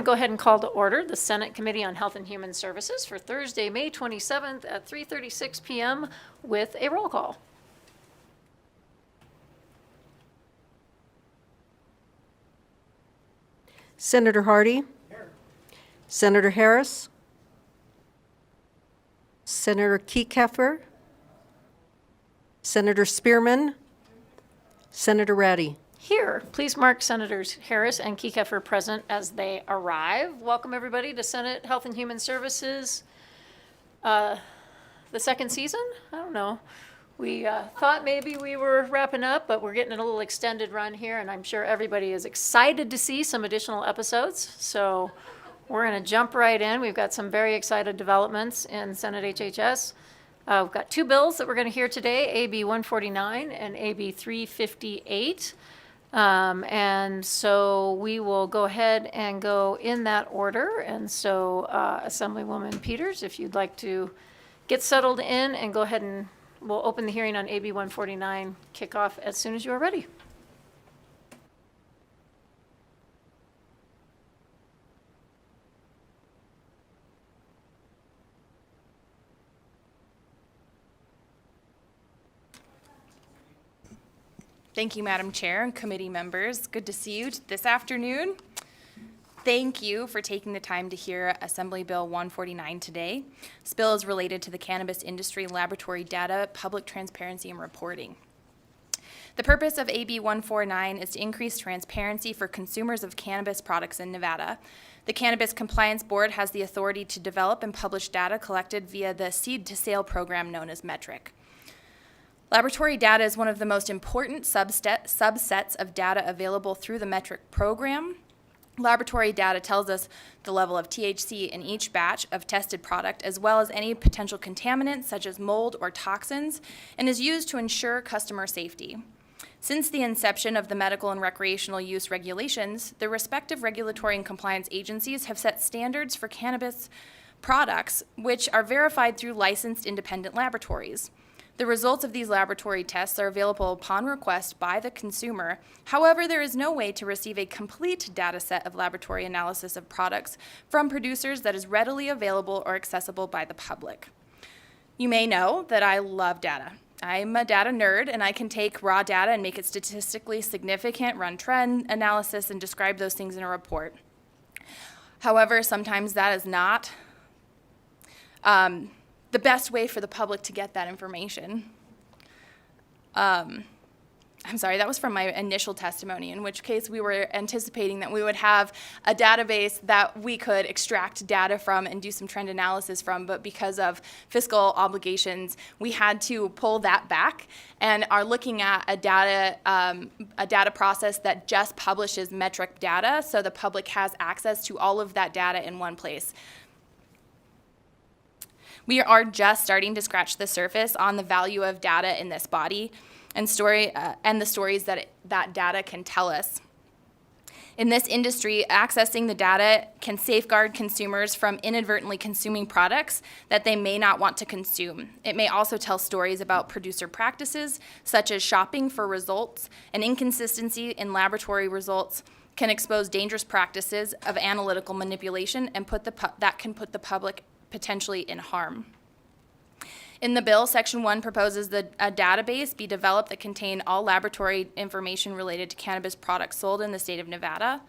to go ahead and call to order the Senate Committee on Health and Human Services for Thursday, May 27th at 3:36 p.m. with a roll call. Senator Hardy. Here. Senator Harris. Senator Kekeffer. Senator Spearman. Senator Ratty. Here, please mark Senators Harris and Kekeffer present as they arrive. Welcome everybody to Senate Health and Human Services, the second season? I don't know. We thought maybe we were wrapping up, but we're getting a little extended run here, and I'm sure everybody is excited to see some additional episodes. So we're going to jump right in. We've got some very excited developments in Senate HHS. We've got two bills that we're going to hear today, AB 149 and AB 358. And so we will go ahead and go in that order. And so Assemblywoman Peters, if you'd like to get settled in and go ahead and we'll open the hearing on AB 149, kick off as soon as you are ready. Thank you, Madam Chair and committee members. Good to see you this afternoon. Thank you for taking the time to hear Assembly Bill 149 today. This bill is related to the cannabis industry laboratory data, public transparency, and reporting. The purpose of AB 149 is to increase transparency for consumers of cannabis products in Nevada. The Cannabis Compliance Board has the authority to develop and publish data collected via the Seed to Sale program known as METRIC. Laboratory data is one of the most important subsets of data available through the METRIC program. Laboratory data tells us the level of THC in each batch of tested product, as well as any potential contaminants such as mold or toxins, and is used to ensure customer safety. Since the inception of the medical and recreational use regulations, the respective regulatory and compliance agencies have set standards for cannabis products, which are verified through licensed independent laboratories. The results of these laboratory tests are available upon request by the consumer. However, there is no way to receive a complete data set of laboratory analysis of products from producers that is readily available or accessible by the public. You may know that I love data. I'm a data nerd, and I can take raw data and make it statistically significant, run trend analysis, and describe those things in a report. However, sometimes that is not the best way for the public to get that information. I'm sorry, that was from my initial testimony, in which case we were anticipating that we would have a database that we could extract data from and do some trend analysis from, but because of fiscal obligations, we had to pull that back and are looking at a data process that just publishes metric data so the public has access to all of that data in one place. We are just starting to scratch the surface on the value of data in this body and the stories that that data can tell us. In this industry, accessing the data can safeguard consumers from inadvertently consuming products that they may not want to consume. It may also tell stories about producer practices, such as shopping for results, and inconsistency in laboratory results can expose dangerous practices of analytical manipulation and that can put the public potentially in harm. In the bill, Section 1 proposes that a database be developed that contain all laboratory information related to cannabis products sold in the state of Nevada.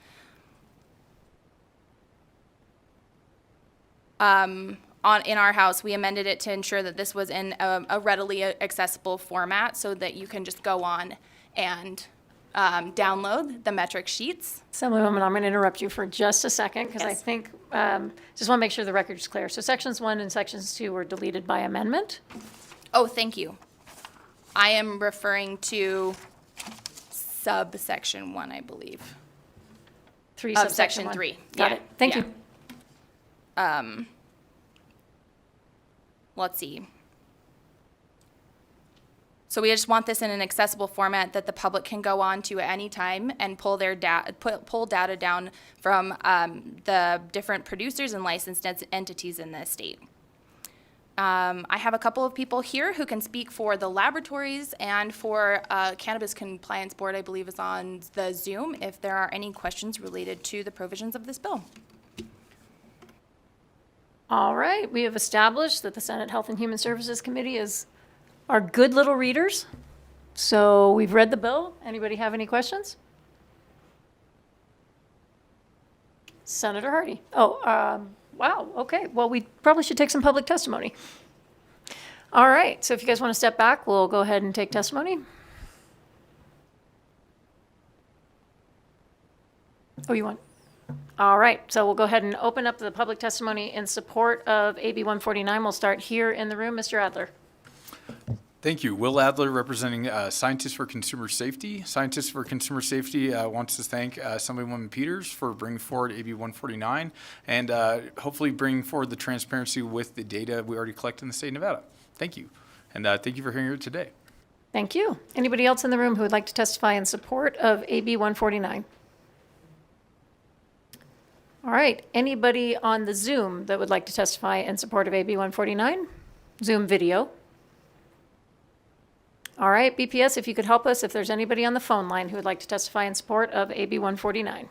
In our house, we amended it to ensure that this was in a readily accessible format so that you can just go on and download the metric sheets. Assemblywoman, I'm going to interrupt you for just a second because Yes. I think, just want to make sure the record's clear. So sections 1 and sections 2 were deleted by amendment. Oh, thank you. I am referring to subsection 1, I believe. 3 Of subsection section 1. 3. Got Yeah, it. Thank yeah. you. Let's see. So we just want this in an accessible format that the public can go on to at any time and pull their pull data down from the different producers and licensed entities in the state. I have a couple of people here who can speak for the laboratories and for Cannabis Compliance Board, I believe is on the Zoom, if there are any questions related to the provisions of this bill. All right, we have established that the Senate Health and Human Services Committee are good little readers. So we've read the bill. Anybody have any questions? Senator Hardy. Wow, okay. Well, we probably should take some public testimony. All right, so if you guys want to step back, we'll go ahead and take testimony. Oh, you want? All right, so we'll go ahead and open up the public testimony in support of AB 149. We'll start here in the room. Mr. Adler. Thank you. Will Adler, representing Scientists for Consumer Safety. Scientists for Consumer Safety wants to thank Assemblywoman Peters for bringing forward AB 149 and hopefully bringing forward the transparency with the data we already collect in the state of Nevada. Thank you. And thank you for hearing it today. Thank you. Anybody else in the room who would like to testify in support of AB 149? All right, anybody on the Zoom that would like to testify in support of AB 149? Zoom video. All right, BPS, if you could help us, if there's anybody on the phone line who would like to testify in support of AB 149.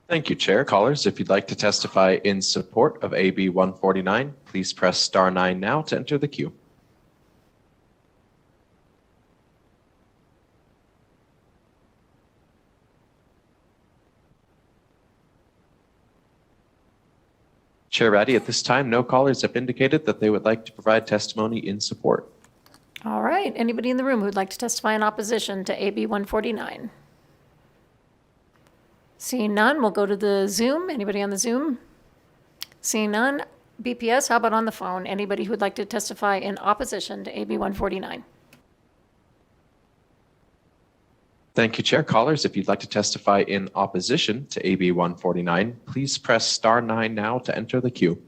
Thank you, Chair. Callers, if you'd like to testify in support of AB 149, please press star 9 now to enter the queue. Chair Ratty, at this time, no callers have indicated that they would like to provide testimony in support. All right, anybody in the room who would like to testify in opposition to AB 149? Seeing none, we'll go to the Zoom. Anybody on the Zoom? Seeing none, BPS, how about on the phone? Anybody who would like to testify in opposition to AB 149? Thank you, Chair. Callers, if you'd like to testify in opposition to AB 149, please press star 9 now to enter the queue.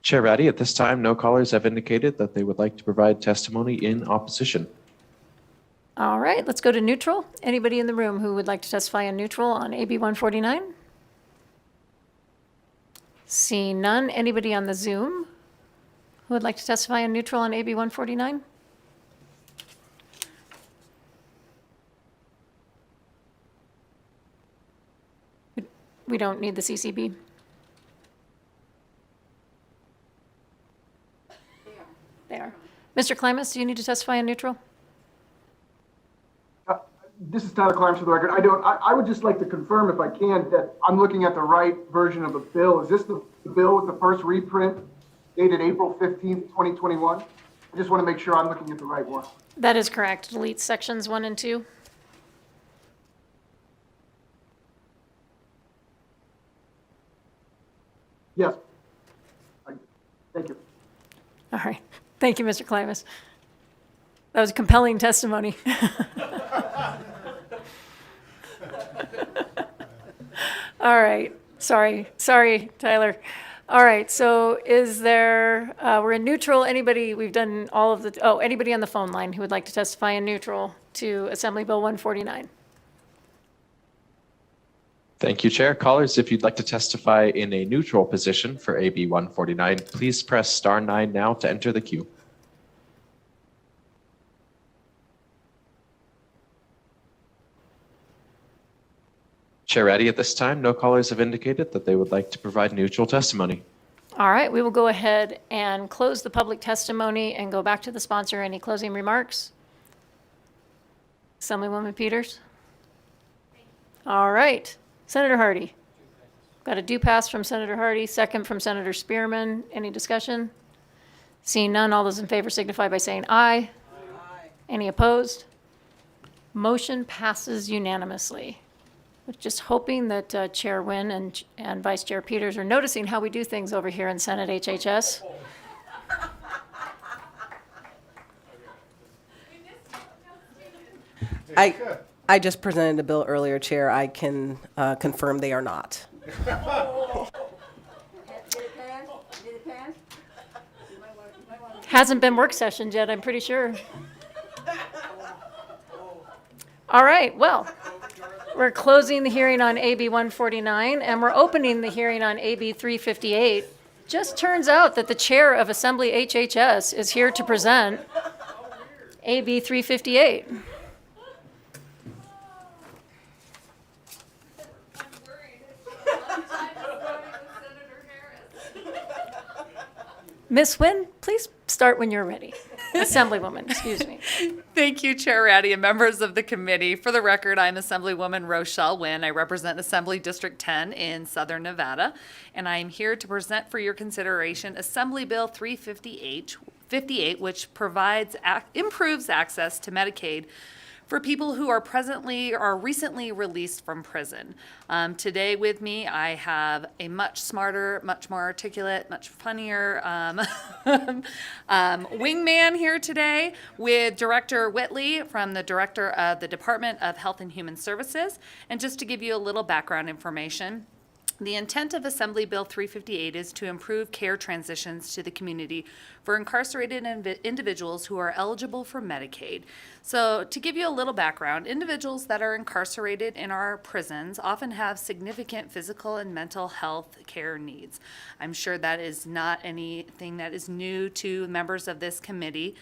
Chair Ratty, at this time, no callers have indicated that they would like to provide testimony in opposition. All right, let's go to neutral. Anybody in the room who would like to testify in neutral on AB 149? Seeing none, anybody on the Zoom who would like to testify in neutral on AB 149? We don't need the CCB. They are. Mr. Klimas, do you need to testify in neutral? This is Tyler Climbs for the record. I would just like to confirm, if I can, that I'm looking at the right version of the bill. Is this the bill with the first reprint dated April 15th, 2021? I just want to make sure I'm looking at the right one. That is correct. Delete sections 1 and 2. Yes. Thank you. All right. Thank you, Mr. Klimas. That was compelling testimony. All right. Sorry, Tyler. All right. So is there, we're in neutral. Anybody, we've done all of the, anybody on the phone line who would like to testify in neutral to Assembly Bill 149? Thank you, Chair. Callers, if you'd like to testify in a neutral position for AB 149, please press star 9 now to enter the queue. Chair Ratty, at this time, no callers have indicated that they would like to provide neutral testimony. All right. We will go ahead and close the public testimony and go back to the sponsor. Any closing remarks? Assemblywoman Peters? All right. Senator Hardy. Got a do pass from Senator Hardy, second from Senator Spearman. Any discussion? Seeing none, all those in favor signify by saying aye. Aye. Any opposed? Motion passes unanimously. Just hoping that Chair Wynn and Vice Chair Peters are noticing how we do things over here in Senate HHS. I just presented a bill earlier, Chair. I can confirm they are not. Hasn't been work sessioned yet, I'm pretty sure. All right, well, we're closing the hearing on AB 149 and we're opening the hearing on AB 358. Just turns out that the chair of Assembly HHS is here to present AB 358. Ms. Nguyen, please start when you're ready. Assemblywoman, excuse me. Thank you, Chair Ratty and members of the committee. For the record, I'm Assemblywoman Rochelle Nguyen. I represent Assembly District 10 in Southern Nevada, and I am here to present for your consideration Assembly Bill 358, which improves access to Medicaid for people who are presently or recently released from prison. Today with me, I have a much smarter, much more articulate, much funnier wingman here today with Director Whitley from the Director of the Department of Health and Human Services. And just to give you a little background information, the intent of Assembly Bill 358 is to improve care transitions to the community for incarcerated individuals who are eligible for Medicaid. So to give you a little background, individuals that are incarcerated in our prisons often have significant physical and mental health care needs. I'm sure that is not anything that is new to members of this committee.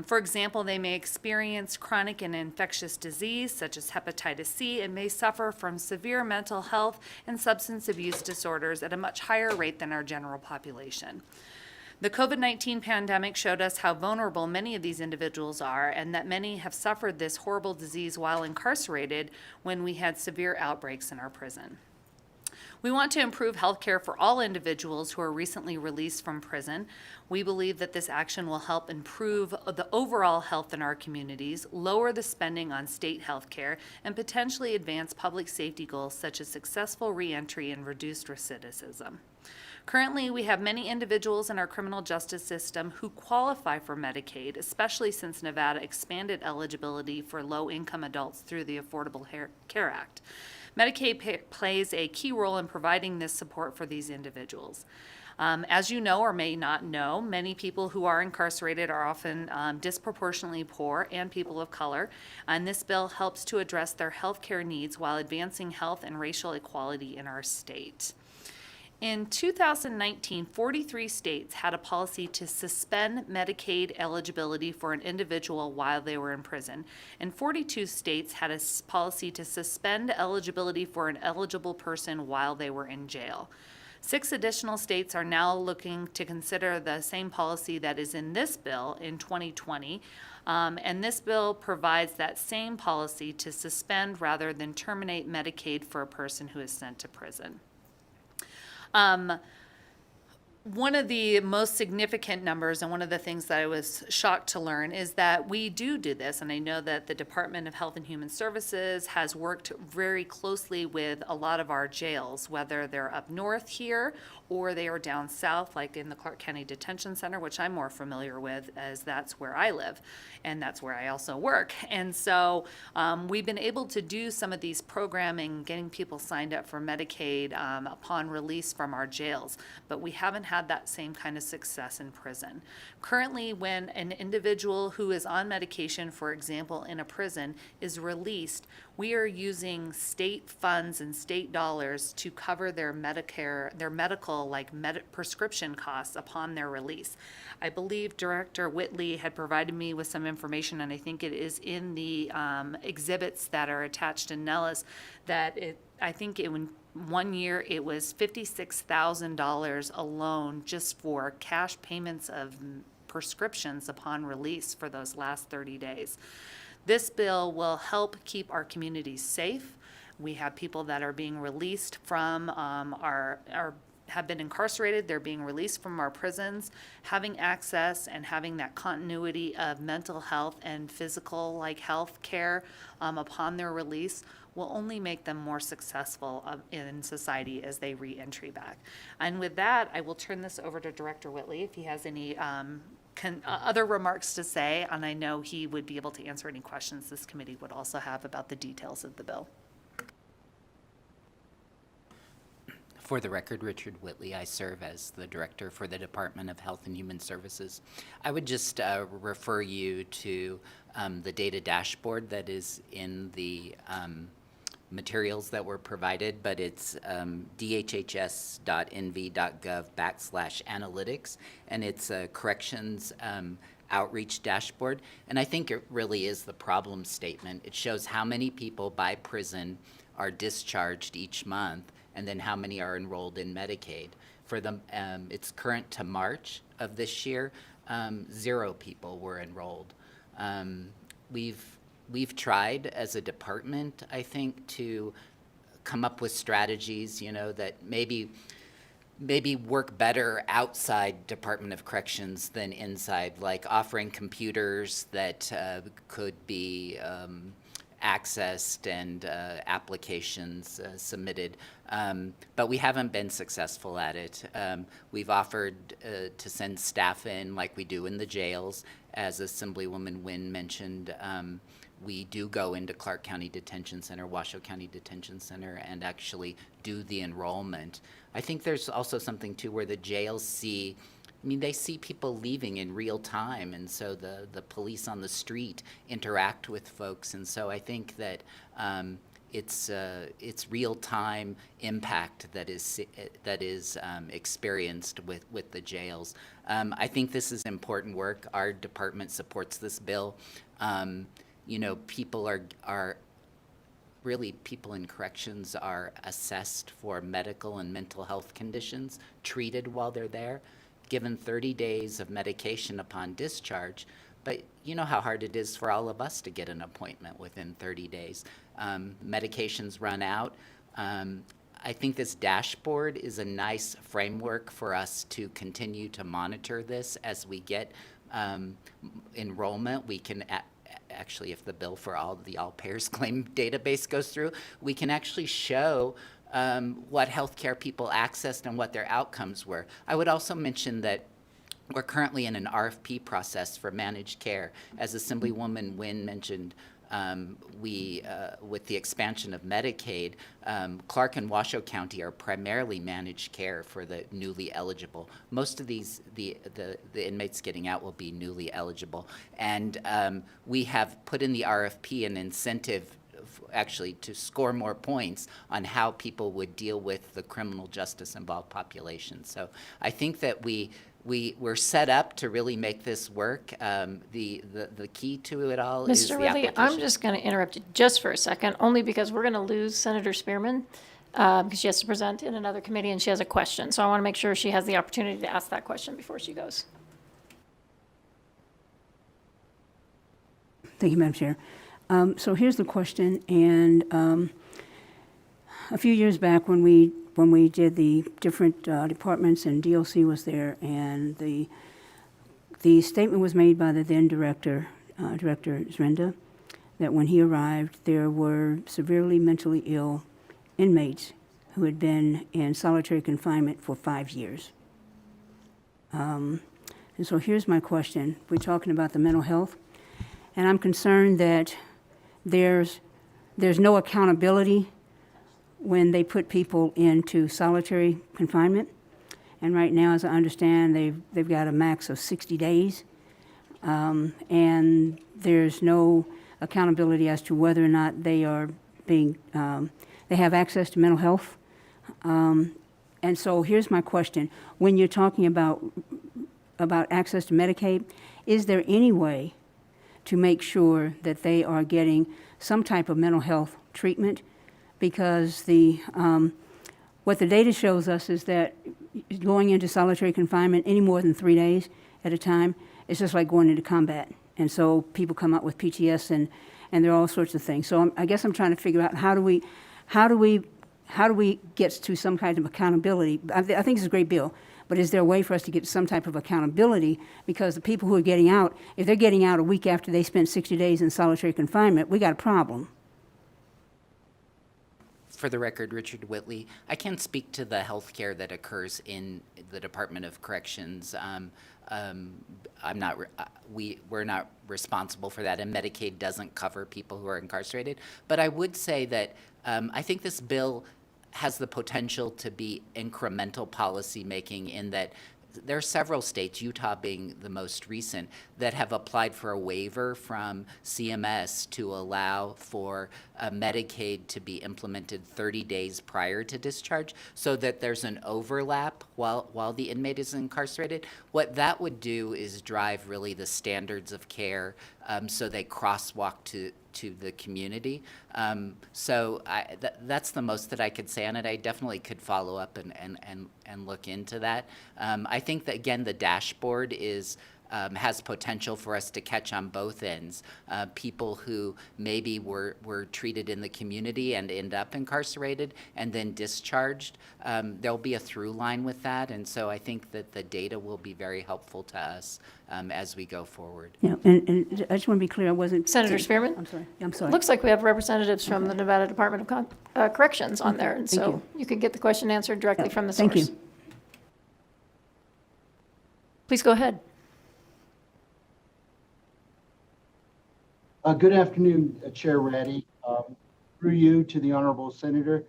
For example, they may experience chronic and infectious disease such as hepatitis C and may suffer from severe mental health and substance abuse disorders at a much higher rate than our general population. The COVID-19 pandemic showed us how vulnerable many of these individuals are and that many have suffered this horrible disease while incarcerated when we had severe outbreaks in our prison. We want to improve health care for all individuals who are recently released from prison. We believe that this action will help improve the overall health in our communities, lower the spending on state health care, and potentially advance public safety goals such as successful reentry and reduced recidivism. Currently, we have many individuals in our criminal justice system who qualify for Medicaid, especially since Nevada expanded eligibility for low-income adults through the Affordable Care Act. Medicaid plays a key role in providing this support for these individuals. As you know or may not know, many people who are incarcerated are often disproportionately poor and people of color, and this bill helps to address their health care needs while advancing health and racial equality in our state. In 2019, 43 states had a policy to suspend Medicaid eligibility for an individual while they were in prison, and 42 states had a policy to suspend eligibility for an eligible person while they were in jail. 6 additional states are now looking to consider the same policy that is in this bill in 2020, and this bill provides that same policy to suspend rather than terminate Medicaid for a person who is sent to prison. One of the most significant numbers, and one of the things that I was shocked to learn, is that we do this, and I know that the Department of Health and Human Services has worked very closely with a lot of our jails, whether they're up north here or they are down south, like in the Clark County Detention Center, which I'm more familiar with, as that's where I live, and that's where I also work. And so we've been able to do some of these programming, getting people signed up for Medicaid upon release from our jails, but we haven't had that same kind of success in prison. Currently, when an individual who is on medication, for example, in a prison, is released, we are using state funds and state dollars to cover their Medicare, their medical, prescription costs upon their release. I believe Director Whitley had provided me with some information, and I think it is in the exhibits that are attached to Nellis, that I think in 1 year it was $56,000 alone just for cash payments of prescriptions upon release for those last 30 days. This bill will help keep our communities safe. We have people that are being released from have been incarcerated, they're being released from our prisons. Having access and having that continuity of mental health and physical health care upon their release will only make them more successful in society as they re-entry back. And with that, I will turn this over to Director Whitley if he has any other remarks to say, and I know he would be able to answer any questions this committee would also have about the details of the bill. For the record, Richard Whitley. I serve as the Director for the Department of Health and Human Services. I would just refer you to the data dashboard that is in the materials that were provided, but it's dhhs.nv.gov/analytics, and it's corrections outreach dashboard, and I think it really is the problem statement. It shows how many people by prison are discharged each month, and then how many are enrolled in Medicaid. For the, it's current to March of this year, 0 people were enrolled. We've tried as a department, I think, to come up with strategies, that maybe work better outside Department of Corrections than inside, like offering computers that could be accessed and applications submitted. But we haven't been successful at it. We've offered to send staff in like we do in the jails. As Assemblywoman Wynn mentioned, we do go into Clark County Detention Center, Washoe County Detention Center, and actually do the enrollment. I think there's also something too where the jails see, they see people leaving in real time, and so the police on the street interact with folks, and so I think that it's real time impact that is experienced with the jails. I think this is important work. Our department supports this bill. People are really, people in corrections are assessed for medical and mental health conditions, treated while they're there, given 30 days of medication upon discharge. But you know how hard it is for all of us to get an appointment within 30 days. Medications run out. I think this dashboard is a nice framework for us to continue to monitor this as we get enrollment. We can actually, if the bill for all payers claim database goes through, we can actually show what healthcare people accessed and what their outcomes were. I would also mention that we're currently in an RFP process for managed care. As Assemblywoman Wynn mentioned, with the expansion of Medicaid, Clark and Washoe County are primarily managed care for the newly eligible. Most of the inmates getting out will be newly eligible. And we have put in the RFP an incentive actually to score more points on how people would deal with the criminal justice involved population. So I think that we're set up to really make this work. The key to it all is the Mr. Ridley, application. I'm just going to interrupt you just for a second, only because we're going to lose Senator Spearman because she has to present in another committee and she has a question. So I want to make sure she has the opportunity to ask that question before she goes. Thank you, Madam Chair. So here's the question, and a few years back when we did the different departments and DLC was there, and the statement was made by the then director, Director Zrenda, that when he arrived, there were severely mentally ill inmates who had been in solitary confinement for 5 years. And so here's my question. We're talking about the mental health, and I'm concerned that there's no accountability when they put people into solitary confinement. And right now, as I understand, they've got a max of 60 days. And there's no accountability as to whether or not they are being, they have access to mental health. And so here's my question. When you're talking about access to Medicaid, is there any way to make sure that they are getting some type of mental health treatment? Because what the data shows us is that going into solitary confinement any more than 3 days at a time is just like going into combat. And so people come out with PTS and there are all sorts of things. So I guess I'm trying to figure out how do we get to some kind of accountability? I think it's a great bill, but is there a way for us to get some type of accountability? Because the people who are getting out, if they're getting out a week after they spent 60 days in solitary confinement, we got a problem. For the record, Richard Whitley. I can't speak to the health care that occurs in the Department of Corrections. We're not responsible for that, and Medicaid doesn't cover people who are incarcerated. But I would say that I think this bill has the potential to be incremental policy making in that there are several states, Utah being the most recent, that have applied for a waiver from CMS to allow for Medicaid to be implemented 30 days prior to discharge, so that there's an overlap while the inmate is incarcerated. What that would do is drive really the standards of care, so they crosswalk to the community. So that's the most that I could say on it. I definitely could follow up and look into that. I think that, again, the dashboard is has potential for us to catch on both ends. People who maybe were treated in the community and end up incarcerated and then discharged. There'll be a through line with that, and so I think that the data will be very helpful to us as we go forward. Yeah, and I just want to be clear, I wasn't. Senator Spearman? I'm sorry. Looks like we have representatives from the Nevada Department of Corrections on there, and thank so you. you can get the question answered directly from the source. Thank you. Please go ahead. Good afternoon, Chair Ratty. Through you to the Honorable Senator.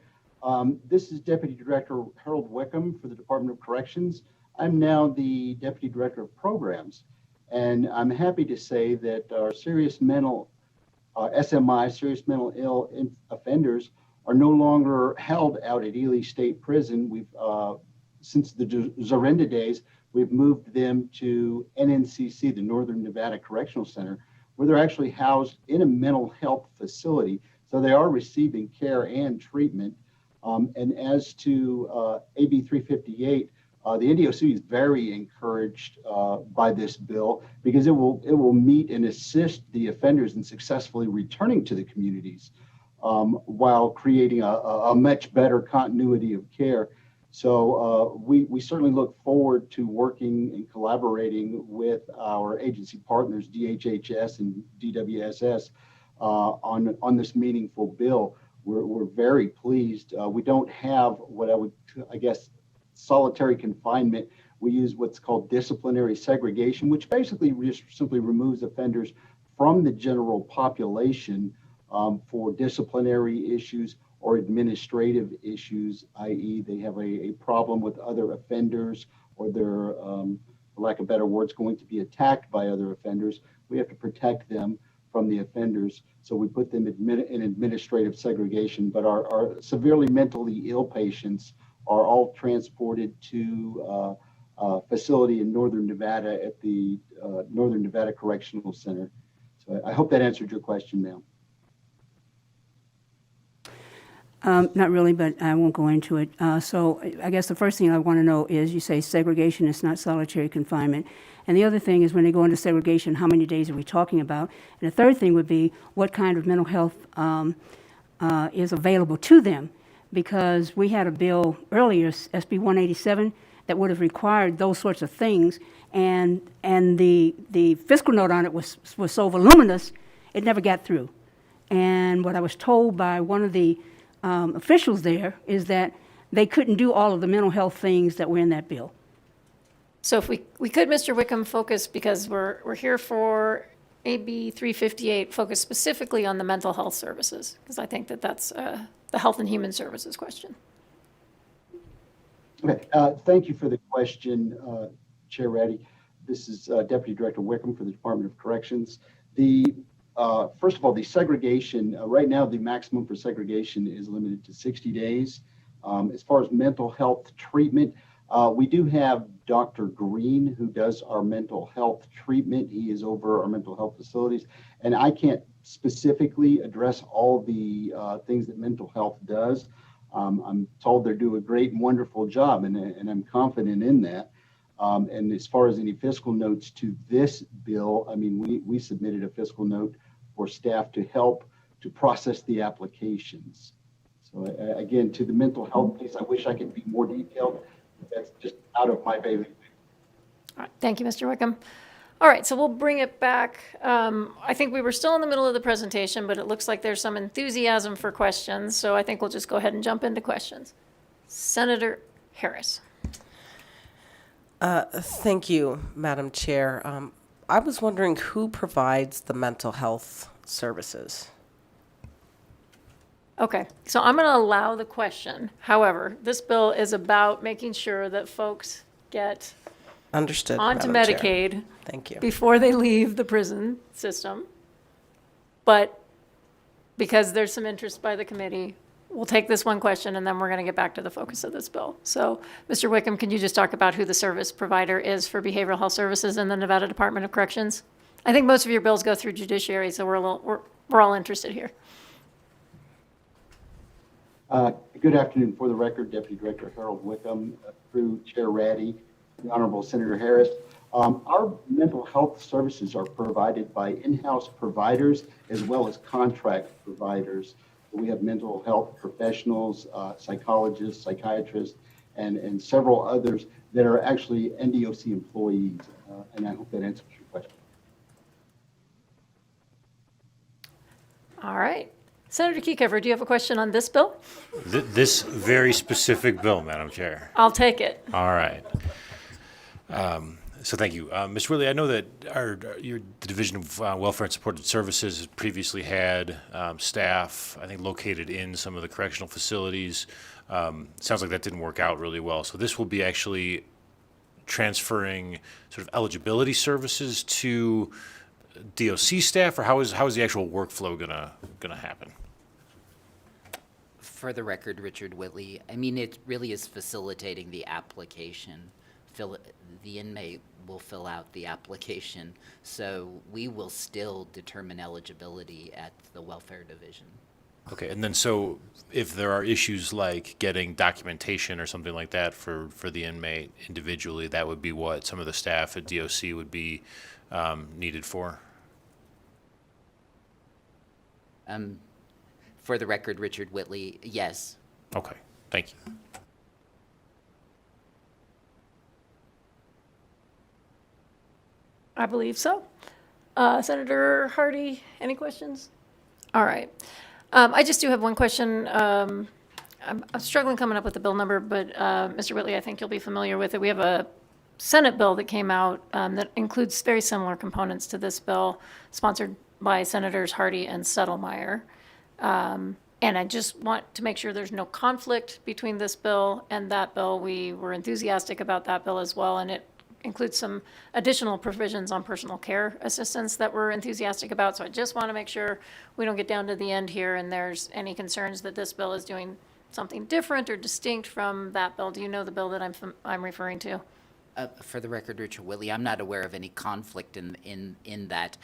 This is Deputy Director Harold Wickham for the Department of Corrections. I'm now the Deputy Director of Programs, and I'm happy to say that our serious mental SMI, serious mental ill offenders, are no longer held out at Ely State Prison. We've since the Zorinda days, we've moved them to NNCC, the Northern Nevada Correctional Center, where they're actually housed in a mental health facility. So they are receiving care and treatment. And as to AB 358, the NDOC is very encouraged by this bill because it will meet and assist the offenders in successfully returning to the communities while creating a much better continuity of care. So we certainly look forward to working and collaborating with our agency partners, DHHS and DWSS, on this meaningful bill. We're very pleased. We don't have what I guess, solitary confinement. We use what's called disciplinary segregation, which basically just simply removes offenders from the general population for disciplinary issues or administrative issues, i.e. they have a problem with other offenders, or they're, for lack of better words, going to be attacked by other offenders. We have to protect them from the offenders, so we put them in administrative segregation. But our severely mentally ill patients are all transported to a facility in Northern Nevada at the Northern Nevada Correctional Center. So I hope that answered your question, ma'am. Not really, but I won't go into it. So I guess the first thing I want to know is, you say segregation is not solitary confinement. And the other thing is, when they go into segregation, how many days are we talking about? And the third thing would be, what kind of mental health is available to them? Because we had a bill earlier, SB 187, that would have required those sorts of things. And the fiscal note on it was so voluminous, it never got through. And what I was told by one of the officials there is that they couldn't do all of the mental health things that were in that bill. So if we could, Mr. Wickham, focus, because we're here for AB 358, focus specifically on the mental health services, because I think that's the Health and Human Services question. Okay, thank you for the question, Chair Ratty. This is Deputy Director Wickham for the Department of Corrections. First of all, the segregation, right now the maximum for segregation is limited to 60 days. As far as mental health treatment, we do have Dr. Green, who does our mental health treatment. He is over our mental health facilities, and I can't specifically address all the things that mental health does. I'm told they do a great and wonderful job, and I'm confident in that. And as far as any fiscal notes to this bill, I mean, we submitted a fiscal note for staff to help to process the applications. So again, to the mental health piece, I wish I could be more detailed. That's just out of my bailiwick. All right, thank you, Mr. Wickham. All right, so we'll bring it back. I think we were still in the middle of the presentation, but it looks like there's some enthusiasm for questions, so I think we'll just go ahead and jump into questions. Senator Harris. Thank you, Madam Chair. I was wondering who provides the mental health services? Okay, so I'm going to allow the question. However, this bill is about making sure that folks get Understood, onto Madam Chair. Medicaid Thank you. before they leave the prison system. But because there's some interest by the committee, we'll take this one question and then we're going to get back to the focus of this bill. So, Mr. Wickham, can you just talk about who the service provider is for behavioral health services in the Nevada Department of Corrections? I think most of your bills go through judiciary, so we're all interested here. Good afternoon. For the record, Deputy Director Harold Wickham, through Chair Ratty, the Honorable Senator Harris. Our mental health services are provided by in-house providers as well as contract providers. We have mental health professionals, psychologists, psychiatrists, and several others that are actually NDOC employees. And I hope that answers your question. All right. Senator Keycover, do you have a question on this bill? This very specific bill, Madam Chair. I'll take it. All right. So thank you. Ms. Whitley, I know that the Division of Welfare and Supported Services has previously had staff, I think, located in some of the correctional facilities. Sounds like that didn't work out really well. So this will be actually transferring sort of eligibility services to DOC staff, or how is the actual workflow gonna happen? For the record, Richard Whitley, I mean, it really is facilitating the application. The inmate will fill out the application, so we will still determine eligibility at the welfare division. Okay, and then so if there are issues like getting documentation or something like that for the inmate individually, that would be what some of the staff at DOC would be needed for? For the record, Richard Whitley, yes. Okay, thank you. I believe so. Senator Hardy, any questions? All right. I just do have one question. I'm struggling coming up with the bill number, but Mr. Whitley, I think you'll be familiar with it. We have a Senate bill that came out that includes very similar components to this bill, sponsored by Senators Hardy and Settlemyre. And I just want to make sure there's no conflict between this bill and that bill. We were enthusiastic about that bill as well, and it includes some additional provisions on personal care assistance that we're enthusiastic about. So I just want to make sure we don't get down to the end here and there's any concerns that this bill is doing something different or distinct from that bill. Do you know the bill that I'm referring to? For the record, Richard Whitley, I'm not aware of any conflict in that.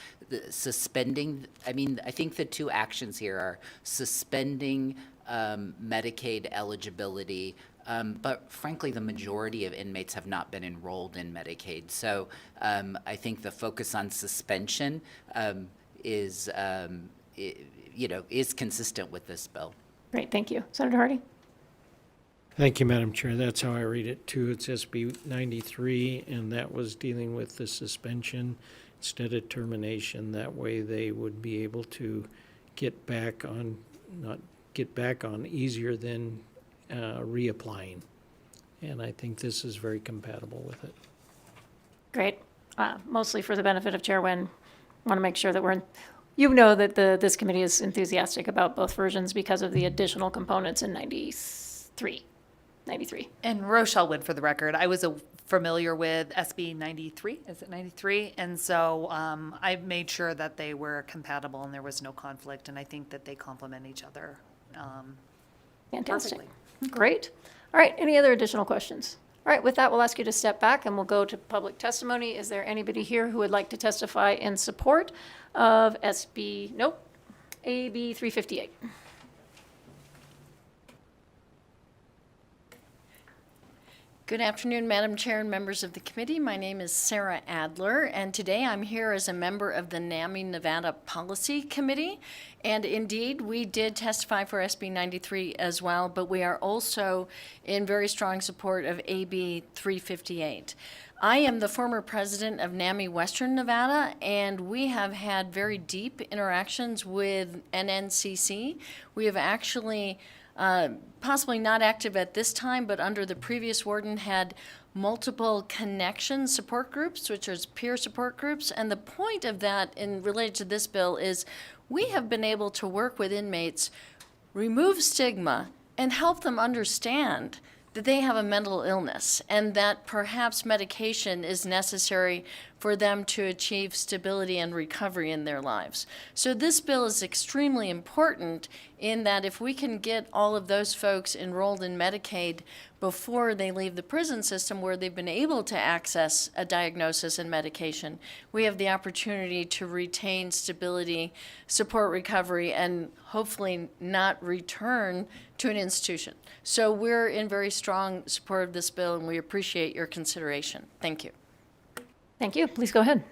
Suspending, I mean, I think the two actions here are suspending Medicaid eligibility, but frankly, the majority of inmates have not been enrolled in Medicaid. So I think the focus on suspension is consistent with this bill. Great, thank you. Senator Hardy? Thank you, Madam Chair. That's how I read it too. It's SB 93, and that was dealing with the suspension instead of termination. That way they would be able to get back on easier than reapplying. And I think this is very compatible with it. Great. Mostly for the benefit of Chair Wynn. Want to make sure that that this committee is enthusiastic about both versions because of the additional components in 93. And Rochelle Wood, for the record, I was familiar with SB 93, is it 93? And so I made sure that they were compatible and there was no conflict, and I think that they complement each other Fantastic. perfectly. Great. All right, any other additional questions? All right, with that, we'll ask you to step back and we'll go to public testimony. Is there anybody here who would like to testify in support of AB 358? Good afternoon, Madam Chair and members of the committee. My name is Sarah Adler, and today I'm here as a member of the NAMI Nevada Policy Committee. And indeed, we did testify for SB 93 as well, but we are also in very strong support of AB 358. I am the former president of NAMI Western Nevada, and we have had very deep interactions with NNCC. We have actually possibly not active at this time, but under the previous warden had multiple connection support groups, which is peer support groups. And the point of that in related to this bill is we have been able to work with inmates, remove stigma, and help them understand that they have a mental illness and that perhaps medication is necessary for them to achieve stability and recovery in their lives. So this bill is extremely important in that if we can get all of those folks enrolled in Medicaid before they leave the prison system where they've been able to access a diagnosis and medication, we have the opportunity to retain stability, support recovery, and hopefully not return to an institution. So we're in very strong support of this bill, and we appreciate your consideration. Thank you. Thank you. Please go ahead.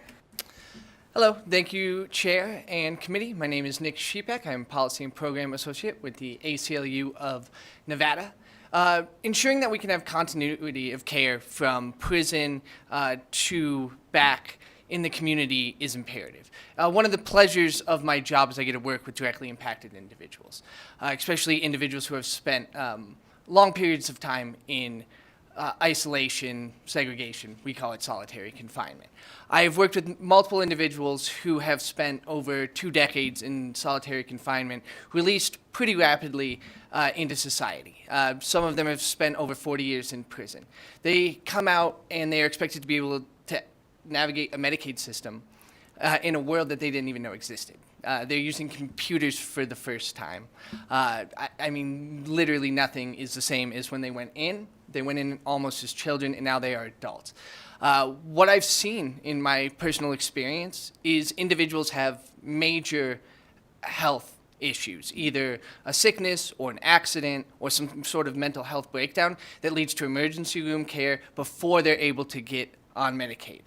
Hello, thank you, Chair and Committee. My name is Nick Sheepek. I'm Policy and Program Associate with the ACLU of Nevada. Ensuring that we can have continuity of care from prison to back in the community is imperative. One of the pleasures of my job is I get to work with directly impacted individuals, especially individuals who have spent long periods of time in isolation, segregation. We call it solitary confinement. I have worked with multiple individuals who have spent over 2 decades in solitary confinement, released pretty rapidly into society. Some of them have spent over 40 years in prison. They come out and they are expected to be able to navigate a Medicaid system in a world that they didn't even know existed. They're using computers for the first time. I mean, literally nothing is the same as when they went in. They went in almost as children, and now they are adults. What I've seen in my personal experience is individuals have major health issues, either a sickness or an accident or some sort of mental health breakdown that leads to emergency room care before they're able to get on Medicaid.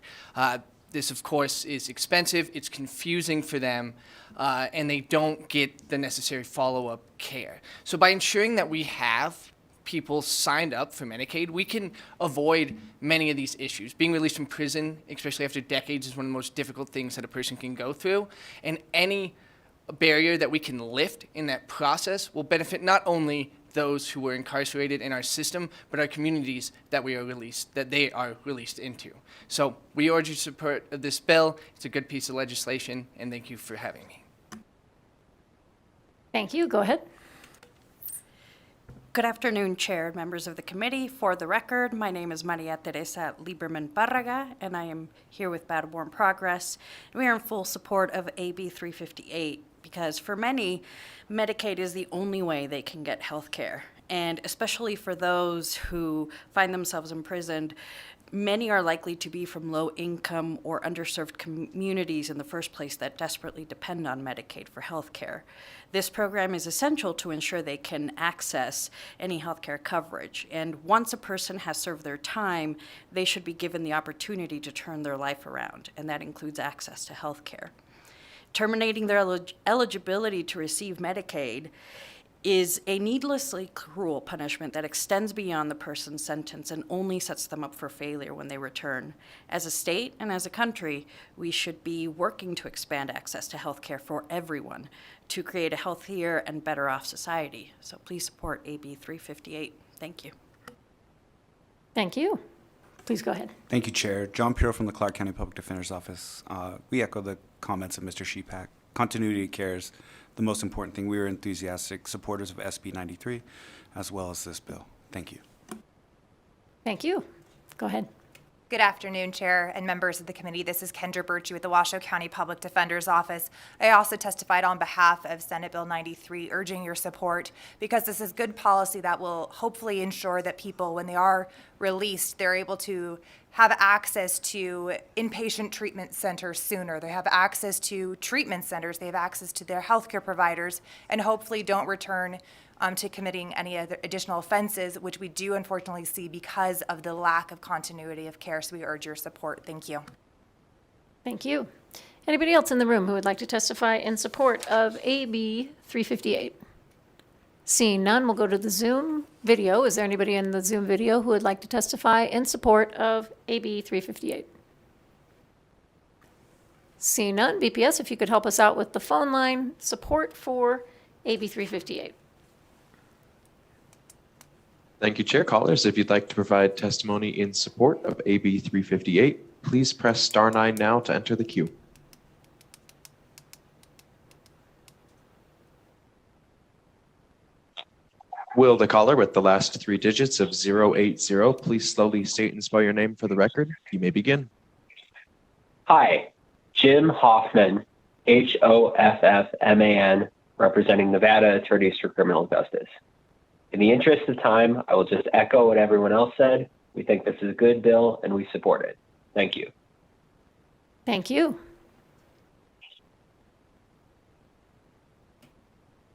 This, of course, is expensive, it's confusing for them, and they don't get the necessary follow-up care. So by ensuring that we have people signed up for Medicaid, we can avoid many of these issues. Being released from prison, especially after decades, is one of the most difficult things that a person can go through, and any barrier that we can lift in that process will benefit not only those who were incarcerated in our system, but our communities that they are released into. So we urge your support of this bill. It's a good piece of legislation, and thank you for having me. Thank you. Go ahead. Good afternoon, Chair and members of the committee. For the record, my name is Maria Teresa Lieberman Barraga, and I am here with Battleborn Progress. We are in full support of AB 358 because for many, Medicaid is the only way they can get health care. And especially for those who find themselves imprisoned, many are likely to be from low-income or underserved communities in the first place that desperately depend on Medicaid for health care. This program is essential to ensure they can access any health care coverage. And once a person has served their time, they should be given the opportunity to turn their life around, and that includes access to health care. Terminating their eligibility to receive Medicaid is a needlessly cruel punishment that extends beyond the person's sentence and only sets them up for failure when they return. As a state and as a country, we should be working to expand access to health care for everyone to create a healthier and better off society. So please support AB 358. Thank you. Thank you. Please go ahead. Thank you, Chair. John Puro from the Clark County Public Defender's Office. We echo the comments of Mr. Shepak. Continuity of care is the most important thing. We are enthusiastic supporters of SB 93 as well as this bill. Thank you. Thank you. Go ahead. Good afternoon, Chair and members of the committee. This is Kendra Birchie with the Washoe County Public Defender's Office. I also testified on behalf of Senate Bill 93, urging your support because this is good policy that will hopefully ensure that people, when they are released, they're able to have access to inpatient treatment centers sooner. They have access to treatment centers. They have access to their healthcare providers, and hopefully don't return to committing any other additional offenses, which we do unfortunately see because of the lack of continuity of care. So we urge your support. Thank you. Thank you. Anybody else in the room who would like to testify in support of AB 358? Seeing none, we'll go to the Zoom video. Is there anybody in the Zoom video who would like to testify in support of AB 358? Seeing none, BPS, if you could help us out with the phone line support for AB 358. Thank you, Chair. Callers, if you'd like to provide testimony in support of AB 358, please press *9 now to enter the queue. Will the caller with the last three digits of 080 please slowly state and spell your name for the record? You may begin. Hi, Jim Hoffman, Hoffman, representing Nevada Attorneys for Criminal Justice. In the interest of time, I will just echo what everyone else said. We think this is a good bill and we support it. Thank you. Thank you.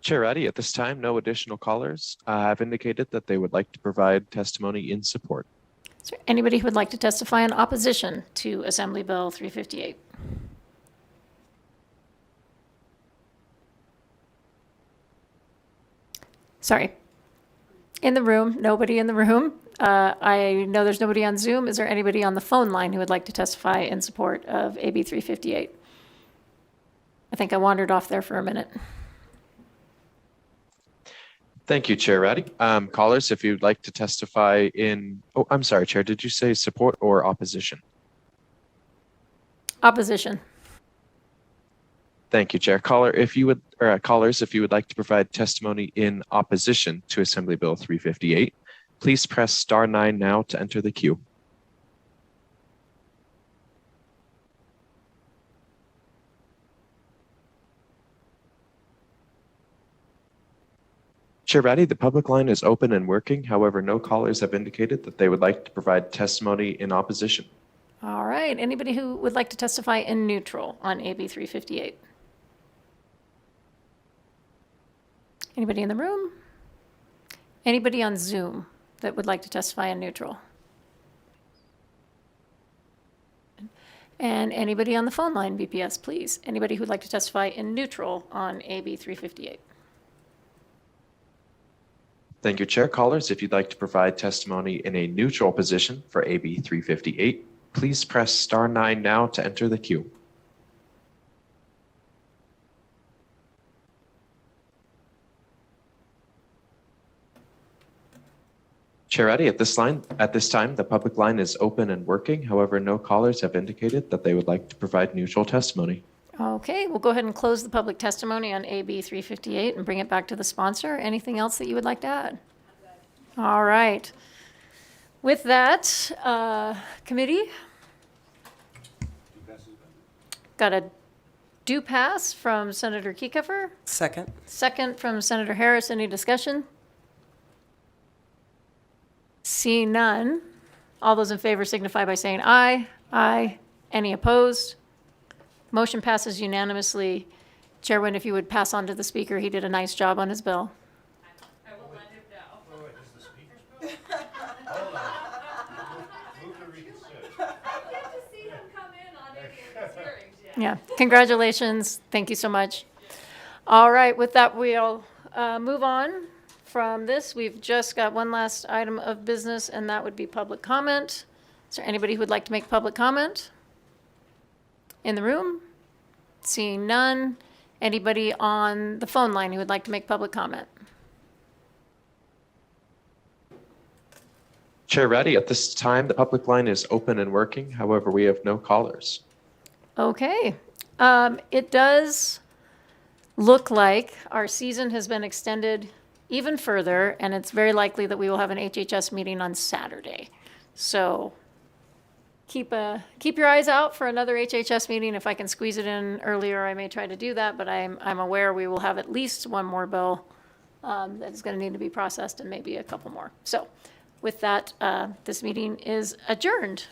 Chair Addy, at this time, no additional callers have indicated that they would like to provide testimony in support. Is there anybody who would like to testify in opposition to Assembly Bill 358? Sorry. In the room, nobody in the room. I know there's nobody on Zoom. Is there anybody on the phone line who would like to testify in support of AB 358? I think I wandered off there for a minute. Thank you, Chair Raddy. Callers, if you'd like to testify in, oh, I'm sorry, Chair, did you say support or opposition? Opposition. Thank you, Chair. Callers, if you would like to provide testimony in opposition to Assembly Bill 358, please press *9 now to enter the queue. Chair Raddy, the public line is open and working. However, no callers have indicated that they would like to provide testimony in opposition. All right. Anybody who would like to testify in neutral on AB 358? Anybody in the room? Anybody on Zoom that would like to testify in neutral? And anybody on the phone line, BPS, please. Anybody who'd like to testify in neutral on AB 358? Thank you, Chair. Callers, if you'd like to provide testimony in a neutral position for AB 358, please press *9 now to enter the queue. Chair Addy, at this time, the public line is open and working. However, no callers have indicated that they would like to provide neutral testimony. Okay, we'll go ahead and close the public testimony on AB 358 and bring it back to the sponsor. Anything else that you would like to add? All right. With that, committee? Got a do pass from Senator Kieckhofer. Second. Second from Senator Harris. Any discussion? Seeing none, all those in favor signify by saying aye. Aye. Any opposed? Motion passes unanimously. Chairman, if you would pass on to the speaker, he did a nice job on his bill. I will let him know. Wait, is the speaker's bill? Hold on. Move to reconsider. I get to see him come in on any of his hearings yet. Yeah, congratulations. Thank you so much. All right, with that, we'll move on from this. We've just got one last item of business, and that would be public comment. Is there anybody who would like to make public comment? In the room? Seeing none. Anybody on the phone line who would like to make public comment? Chair Raddy, at this time, the public line is open and working. However, we have no callers. Okay. It does look like our season has been extended even further, and it's very likely that we will have an HHS meeting on Saturday. So keep your eyes out for another HHS meeting. If I can squeeze it in earlier, I may try to do that, but I'm aware we will have at least one more bill that is going to need to be processed and maybe a couple more. So with that, this meeting is adjourned.